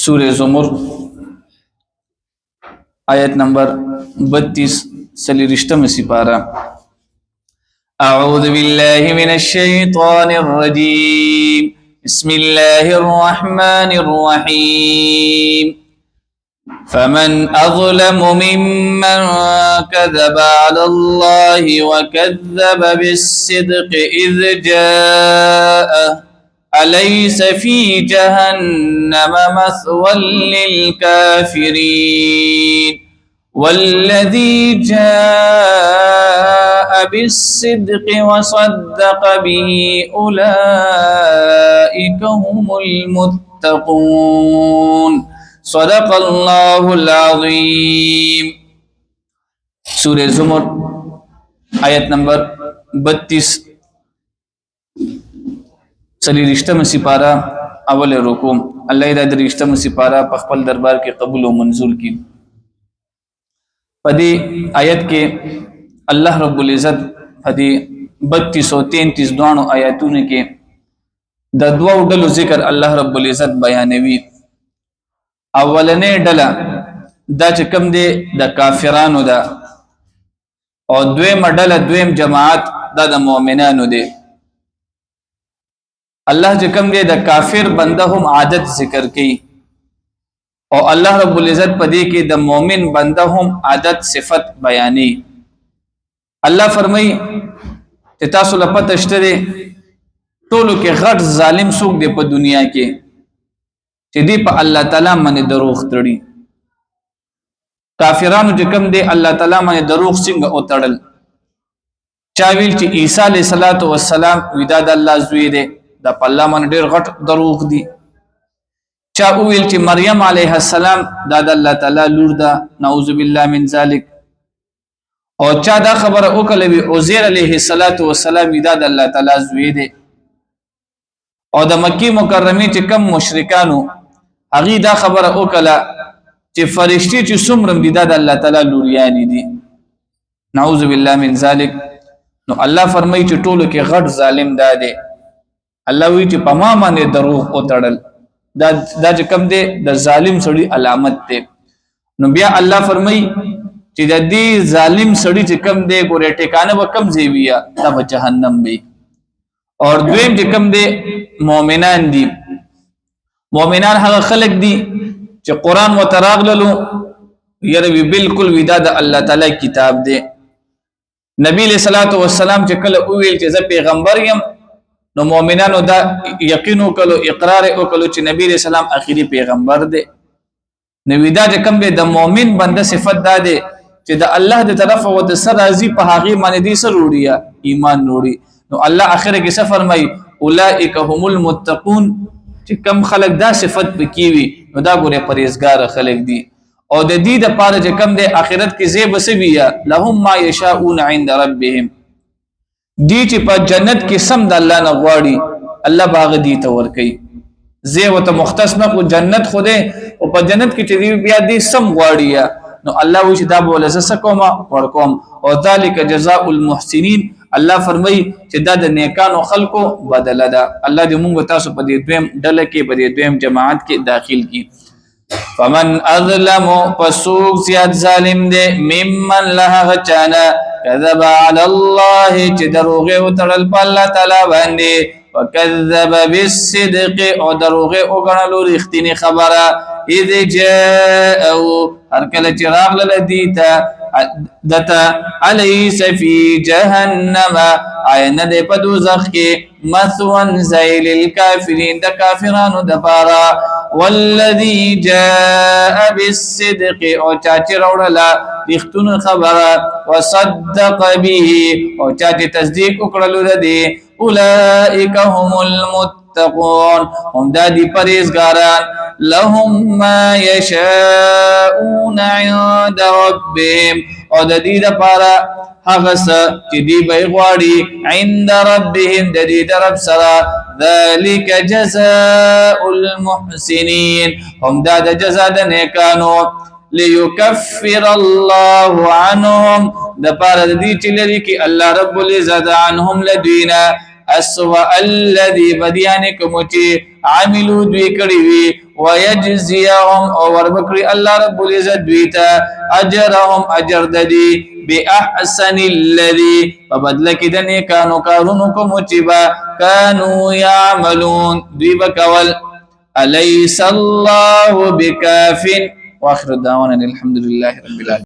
سورہ زمر آیت نمبر 32 سلیرشتم سپارہ اعوذ باللہ من الشیطان الرجیم بسم اللہ الرحمن الرحیم فمن اظلم ممن كذب على الله وكذب بالصدق اذ جاءه أليس في جهنم مثوى للكافرين والذي جاء بالصدق وصدق به أولئك هم المتقون صدق الله العظيم سورة زمر آیت نمبر 32 سلیرشتم سپارہ اول رکوع الله دا درشتم سپارہ په خپل دربار کې قبول او منزول کی پدې آیت کې الله رب العزت پدې 32 او 33 دوانو آیاتونو کې د دوو ډلو ذکر الله رب العزت بیانوي. اولنې ډله دا چې کوم دی د کافرانو ده او دویم ډله دویم جماعت دا د مؤمنانو دی. الله چې کوم دی د کافر بنده هم عادت ذکر کوي او الله رب العزت پدې کې د مؤمن بنده هم عادت صفت بیانې. الله فرمایي چې تاسو له پته شته دي ټولو کې غټ ظالم څوک دی په دنیا کې چې دی په الله تعالی باندې دروغ تړي. کافرانو چې کوم دی الله تعالی باندې دروغ څنګه او تړل. چا ویل چې عیسی علیه السلام ودا د الله زوی دی دا په الله باندې ډېر غټ دروغ دي. چا ویل چې مریم علیه السلام دا د الله تعالی لور ده نعوذ بالله من ذلک. او چا دا خبره وکړه وی عزیر علیه السلام دا د الله تعالی زوی دی. او د مکی مکرمه چې کم مشرکانو هغه دا خبره وکړه چې فرشتي چې څومره دي دا د الله تعالی لوریان دي نعوذ بالله من ذلک. نو الله فرمایي چې ټولو کې غټ ظالم دا دی. الله وی چې په ما باندې دروغ او تړل دا چې کوم دی د ظالم سړي علامت دی. نو بیا الله فرمایي چې د دې ظالم سړي چې کوم دی ګوره ټکانه به کم ځای وي دا به جهنم وي. اور دویم چې کوم دی مؤمنان دي. مؤمنان هغه خلق دي چې قران وتراغللو یره وی بالکل ودا د الله تعالی کتاب دی. نبی له صلوات و سلام چې کله ویل چې زه پیغمبر یم نو مؤمنانو دا یقین وکړو اقرار وکړو چې نبی رسول الله اخیری پیغمبر دی. نو ودا چې کوم دی د مؤمن بنده صفت دا دی چې د الله د طرف او د سر راضي په هغه باندې دي سر وړي ایمان وړي. نو الله اخره کې څه فرمایي اولئک هم المتقون چې کم خلق دا صفت بکیوي نو دا ګوره پرهیزګار خلق دي. او د دې د پاره چې کم دی آخرت کې زیب سویا لهم ما یشاءون عند ربهم دی چې په جنت کې سم د الله نه غواړي الله باغ دی ته ور کوي. زه وته مختص نه کو جنت خوده او په جنت کې چې بیا دی سم غواړي نو الله وی چې دا بوله سکوما ورکوم او ذالک جزاء المحسنین. الله فرمای چې دا د نیکانو خلقو بدله ده. الله دې موږ تاسو په دې دویم ډله کې په دې دویم جماعت کې داخل کی. فمن اظلم فسوق زیاد ظالم دے ممن لها غچانا كذب على الله چې دروغه وتړل په الله تعالی باندې وكذب بالصدق او دروغه وګڼلو رښتینی خبره اذ جاء هر کله چې راغله دیتا دتا الیس فی جهنم عین د په دوزخ کې مثوان زیل الکافرین د کافرانو د پارا والذی جاء بالصدق او چاچ روړلا رښتونه خبره وصدق به او چاچ تصدیق وکړلو ردی اولئک هم المتقون هم دادی پرهیزګاران لهم ما یشاءون عند ربهم او د دې لپاره هغه څه چې دی به غواړي عند ربهم د دې رب سره ذلك جزاء المحسنين هم دا د جزاء د نیکانو ليكفر الله عنهم د پاره د دې چې لري کې الله رب العزت عنهم لدینا اسوء الذي بديانكم چې عملو دوی کړي وي ويجزيهم او وربکړي الله رب العزت دوی ته اجرهم اجر ددي باحسن الذي فبدل کې د نیکانو کارونو کوم چې با كانوا يعملون دوی بکول اليس الله بكاف واخر دعوانا الحمد لله رب العالمين.